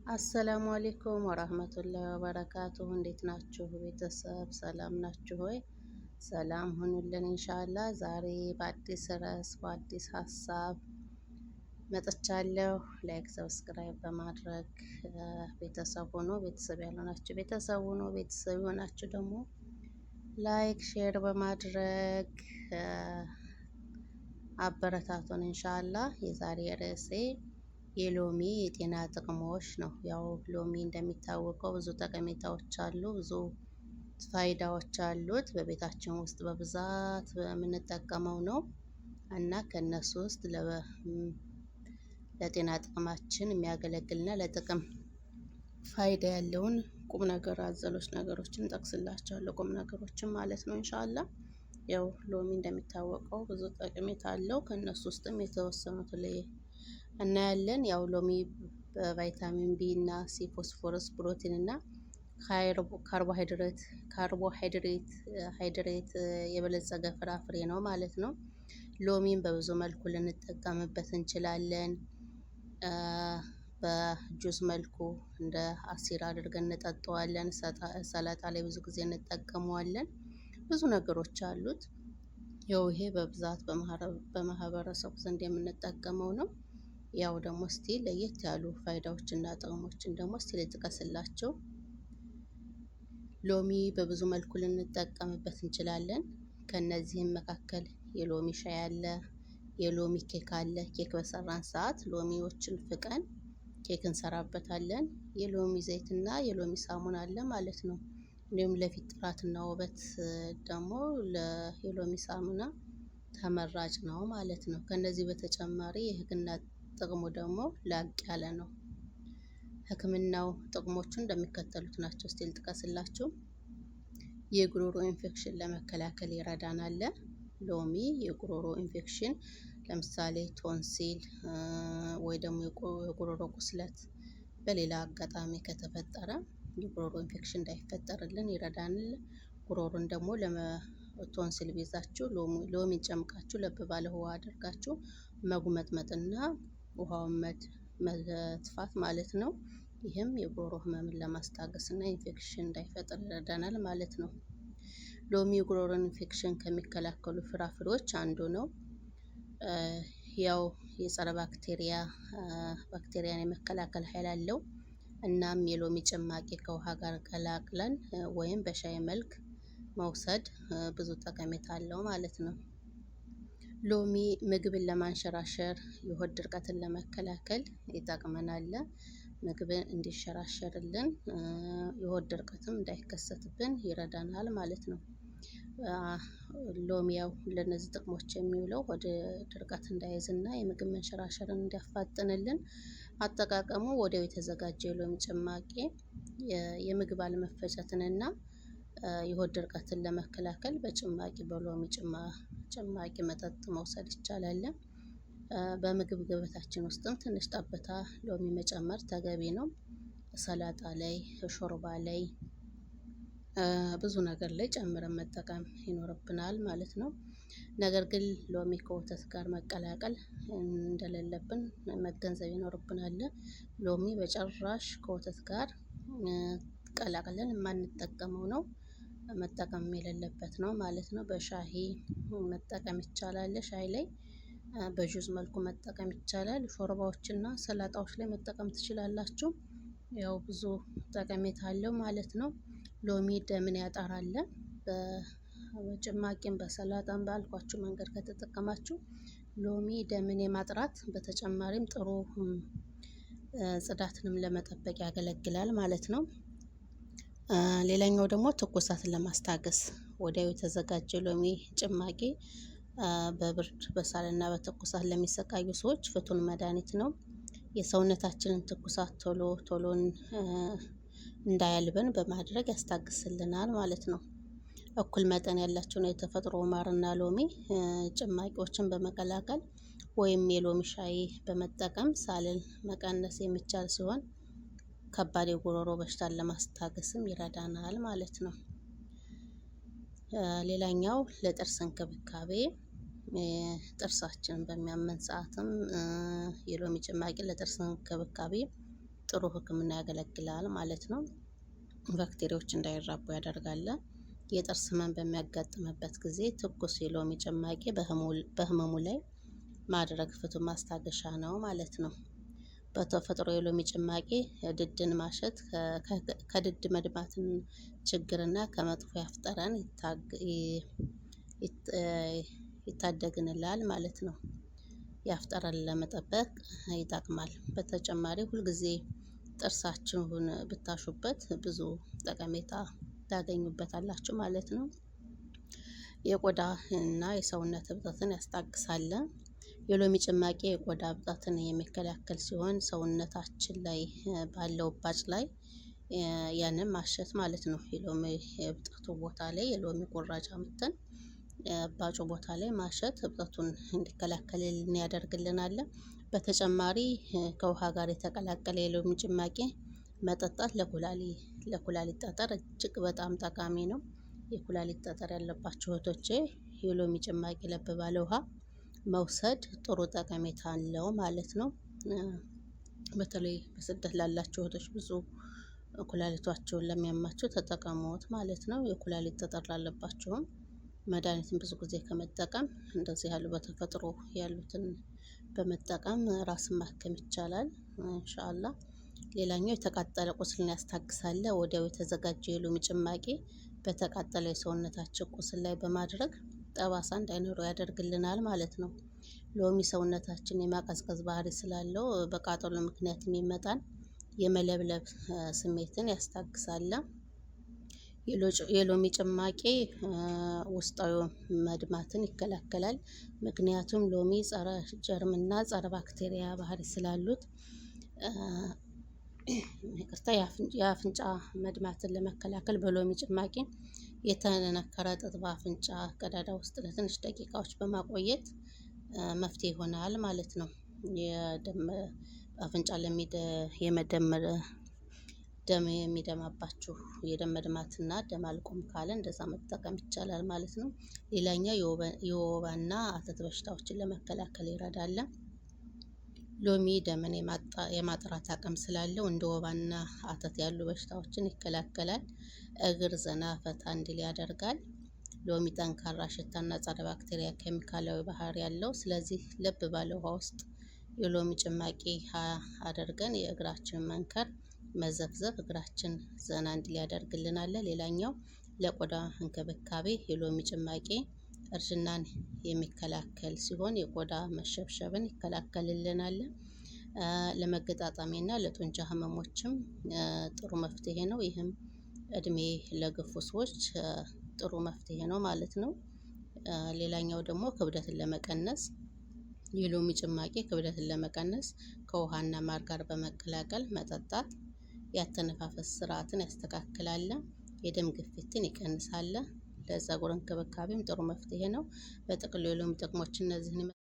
አሰላሙ አሌይኩም ወራህመቱላሂ ወበረካቱሁ። እንዴት ናችሁ ቤተሰብ? ሰላም ናችሁ ሆይ? ሰላም ሁኑልን ኢንሻአላህ። ዛሬ በአዲስ ርዕስ በአዲስ ሀሳብ መጥቻለሁ። ላይክ ሰብስክራይብ በማድረግ ቤተሰብ ሆኖ ቤተሰብ ያልሆናችሁ ቤተሰብ ሆኖ ቤተሰብ የሆናችሁ ደግሞ ላይክ ሼር በማድረግ አበረታቱን ኢንሻአላህ። የዛሬ ርዕሴ የሎሚ የጤና ጥቅሞች ነው። ያው ሎሚ እንደሚታወቀው ብዙ ጠቀሜታዎች አሉ፣ ብዙ ፋይዳዎች አሉት። በቤታችን ውስጥ በብዛት የምንጠቀመው ነው እና ከነሱ ውስጥ ለጤና ጥቅማችን የሚያገለግልና ለጥቅም ፋይዳ ያለውን ቁም ነገር አዘሎች ነገሮችን ጠቅስላቸዋለሁ። ቁም ነገሮችን ማለት ነው ኢንሻአላህ። ያው ሎሚ እንደሚታወቀው ብዙ ጠቀሜታ አለው። ከነሱ ውስጥም የተወሰኑት ላይ እናያለን። ያው ሎሚ በቫይታሚን ቢ እና ሲ፣ ፎስፎረስ፣ ፕሮቲን እና ካርቦሃይድሬት የበለጸገ ፍራፍሬ ነው ማለት ነው። ሎሚን በብዙ መልኩ ልንጠቀምበት እንችላለን። በጁስ መልኩ እንደ አሲር አድርገን እንጠጣዋለን። ሰላጣ ላይ ብዙ ጊዜ እንጠቀመዋለን። ብዙ ነገሮች አሉት። ያው ይሄ በብዛት በማህበረሰቡ ዘንድ የምንጠቀመው ነው። ያው ደግሞ እስቲ ለየት ያሉ ፋይዳዎችና ጥቅሞችን ደግሞ እስቲ ልጥቀስላቸው። ሎሚ በብዙ መልኩ ልንጠቀምበት እንችላለን። ከነዚህም መካከል የሎሚ ሻይ አለ፣ የሎሚ ኬክ አለ። ኬክ በሰራን ሰዓት ሎሚዎችን ፍቀን ኬክ እንሰራበታለን። የሎሚ ዘይትና የሎሚ ሳሙና አለ ማለት ነው። እንዲሁም ለፊት ጥራትና ውበት ደግሞ የሎሚ ሳሙና ተመራጭ ነው ማለት ነው። ከነዚህ በተጨማሪ የህክምና ጥቅሙ ደግሞ ላቅ ያለ ነው። ህክምናው ጥቅሞቹ እንደሚከተሉት ናቸው። እስቲ ልጥቀስላችሁ። የጉሮሮ ኢንፌክሽን ለመከላከል ይረዳናል። ሎሚ የጉሮሮ ኢንፌክሽን ለምሳሌ ቶንሲል ወይ ደግሞ የጉሮሮ ቁስለት በሌላ አጋጣሚ ከተፈጠረ የጉሮሮ ኢንፌክሽን እንዳይፈጠርልን ይረዳናል። ጉሮሮን ደግሞ ቶንሲል ቢይዛችሁ ሎሚን ጨምቃችሁ ለብ ባለ ውሃ አድርጋችሁ መጉመጥመጥና ውሃውን መትፋት ማለት ነው። ይህም የጉሮሮ ህመምን ለማስታገስ እና ኢንፌክሽን እንዳይፈጠር ይረዳናል ማለት ነው። ሎሚ የጉሮሮን ኢንፌክሽን ከሚከላከሉ ፍራፍሬዎች አንዱ ነው። ያው የጸረ ባክቴሪያን የመከላከል ኃይል አለው። እናም የሎሚ ጭማቂ ከውሃ ጋር ቀላቅለን ወይም በሻይ መልክ መውሰድ ብዙ ጠቀሜታ አለው ማለት ነው። ሎሚ ምግብን ለማንሸራሸር፣ የሆድ ድርቀትን ለመከላከል ይጠቅመናል። ምግብን እንዲሸራሸርልን፣ የሆድ ድርቀትም እንዳይከሰትብን ይረዳናል ማለት ነው። ሎሚ ያው ለነዚህ ጥቅሞች የሚውለው ሆድ ድርቀት እንዳይዝና የምግብ መንሸራሸርን እንዲያፋጥንልን፣ አጠቃቀሙ ወዲያው የተዘጋጀ የሎሚ ጭማቂ የምግብ አለመፈጨትንና የሆድ ድርቀትን ለመከላከል በጭማቂ በሎሚ ጭማቂ መጠጥ መውሰድ ይቻላል። በምግብ ገበታችን ውስጥም ትንሽ ጠብታ ሎሚ መጨመር ተገቢ ነው። ሰላጣ ላይ፣ ሾርባ ላይ፣ ብዙ ነገር ላይ ጨምረን መጠቀም ይኖርብናል ማለት ነው። ነገር ግን ሎሚ ከወተት ጋር መቀላቀል እንደሌለብን መገንዘብ ይኖርብናል። ሎሚ በጭራሽ ከወተት ጋር ቀላቅለን የማንጠቀመው ነው፣ መጠቀም የሌለበት ነው ማለት ነው። በሻሂ መጠቀም ይቻላል። ሻይ ላይ በጁስ መልኩ መጠቀም ይቻላል። ሾርባዎችና ሰላጣዎች ላይ መጠቀም ትችላላችሁ። ያው ብዙ ጠቀሜታ አለው ማለት ነው። ሎሚ ደምን ያጠራል። በጭማቂም በሰላጣም ባልኳችሁ መንገድ ከተጠቀማችሁ ሎሚ ደምን የማጥራት በተጨማሪም ጥሩ ጽዳትንም ለመጠበቅ ያገለግላል ማለት ነው። ሌላኛው ደግሞ ትኩሳትን ለማስታገስ ወዲያው የተዘጋጀ ሎሚ ጭማቂ በብርድ በሳልና በትኩሳት ለሚሰቃዩ ሰዎች ፍቱን መድኃኒት ነው። የሰውነታችንን ትኩሳት ቶሎን እንዳያልበን በማድረግ ያስታግስልናል ማለት ነው። እኩል መጠን ያላቸውን የተፈጥሮ ማርና ሎሚ ጭማቂዎችን በመቀላቀል ወይም የሎሚ ሻይ በመጠቀም ሳልን መቀነስ የሚቻል ሲሆን ከባድ የጉሮሮ በሽታን ለማስታገስም ይረዳናል ማለት ነው። ሌላኛው ለጥርስ እንክብካቤ ጥርሳችንን በሚያመን ሰዓትም የሎሚ ጭማቂ ለጥርስ እንክብካቤ ጥሩ ሕክምና ያገለግላል ማለት ነው። ባክቴሪያዎች እንዳይራቡ ያደርጋል። የጥርስ ህመም በሚያጋጥምበት ጊዜ ትኩስ የሎሚ ጭማቂ በህመሙ ላይ ማድረግ ፍቱን ማስታገሻ ነው ማለት ነው። በተፈጥሮ የሎሚ ጭማቂ ድድን ማሸት ከድድ መድማትን ችግርና ከመጥፎ ያፍ ጠረን ይታደግንላል ማለት ነው። የአፍ ጠረን ለመጠበቅ ይጠቅማል። በተጨማሪ ሁልጊዜ ጥርሳችሁን ብታሹበት ብዙ ጠቀሜታ ታገኙበታላችሁ ማለት ነው። የቆዳ እና የሰውነት እብጠትን ያስታግሳል። የሎሚ ጭማቂ የቆዳ እብጠትን የሚከላከል ሲሆን ሰውነታችን ላይ ባለው እባጭ ላይ ያንን ማሸት ማለት ነው። የሎሚ እብጠቱ ቦታ ላይ የሎሚ ቁራጭ አምጥተን እባጩ ቦታ ላይ ማሸት እብጠቱን እንዲከላከልልን ያደርግልናል። በተጨማሪ ከውሃ ጋር የተቀላቀለ የሎሚ ጭማቂ መጠጣት ለኩላሊት ጠጠር እጅግ በጣም ጠቃሚ ነው። የኩላሊት ጠጠር ያለባቸው እህቶቼ የሎሚ ጭማቂ ለብ ባለ ውሃ መውሰድ ጥሩ ጠቀሜታ አለው ማለት ነው። በተለይ በስደት ላላቸው እህቶች ብዙ ኩላሊቷቸውን ለሚያማቸው ተጠቀሙት ማለት ነው። የኩላሊት ጠጠር ላለባቸውም መድኃኒትን ብዙ ጊዜ ከመጠቀም እንደዚህ ያሉ በተፈጥሮ ያሉትን በመጠቀም ራስን ማከም ይቻላል ኢንሻአላህ። ሌላኛው የተቃጠለ ቁስልን ያስታግሳል። ወዲያው የተዘጋጀ የሎሚ ጭማቂ በተቃጠለ የሰውነታችን ቁስል ላይ በማድረግ ጠባሳ እንዳይኖረው ያደርግልናል ማለት ነው። ሎሚ ሰውነታችን የማቀዝቀዝ ባህሪ ስላለው በቃጠሎ ምክንያት የሚመጣን የመለብለብ ስሜትን ያስታግሳል። የሎሚ ጭማቂ ውስጣዊ መድማትን ይከላከላል። ምክንያቱም ሎሚ ጸረ ጀርምና ጸረ ባክቴሪያ ባህሪ ስላሉት የአፍንጫ መድማትን ለመከላከል በሎሚ ጭማቂ የተነከረ ጥጥ በአፍንጫ ቀዳዳ ውስጥ ለትንሽ ደቂቃዎች በማቆየት መፍትሄ ይሆናል ማለት ነው። አፍንጫ ደም የሚደማባችሁ የደም መድማትና ደም አልቆም ካለ እንደዛ መጠቀም ይቻላል ማለት ነው። ሌላኛው የወባና አተት በሽታዎችን ለመከላከል ይረዳል። ሎሚ ደምን የማጥራት አቅም ስላለው እንደ ወባና አተት ያሉ በሽታዎችን ይከላከላል። እግር ዘና ፈታ እንዲል ያደርጋል። ሎሚ ጠንካራ ሽታና ጸረ ባክቴሪያ ኬሚካላዊ ባህሪ ያለው ስለዚህ ለብ ባለ ውሃ ውስጥ የሎሚ ጭማቂ አድርገን የእግራችንን መንከር መዘፍዘፍ እግራችን ዘና እንዲል ያደርግልናል። ሌላኛው ለቆዳ እንክብካቤ የሎሚ ጭማቂ እርጅናን የሚከላከል ሲሆን የቆዳ መሸብሸብን ይከላከልልናል። ለመገጣጠሚያና ለጡንቻ ህመሞችም ጥሩ መፍትሄ ነው። ይህም እድሜ ለገፉ ሰዎች ጥሩ መፍትሄ ነው ማለት ነው። ሌላኛው ደግሞ ክብደትን ለመቀነስ የሎሚ ጭማቂ ክብደትን ለመቀነስ ከውሃና ማር ጋር በመቀላቀል መጠጣት ያተነፋፈስ ስርዓትን ያስተካክላል። የደም ግፊትን ይቀንሳል። ለፀጉር እንክብካቤም ጥሩ መፍትሄ ነው። በጥቅሉ የሎሚ ጥቅሞች እነዚህን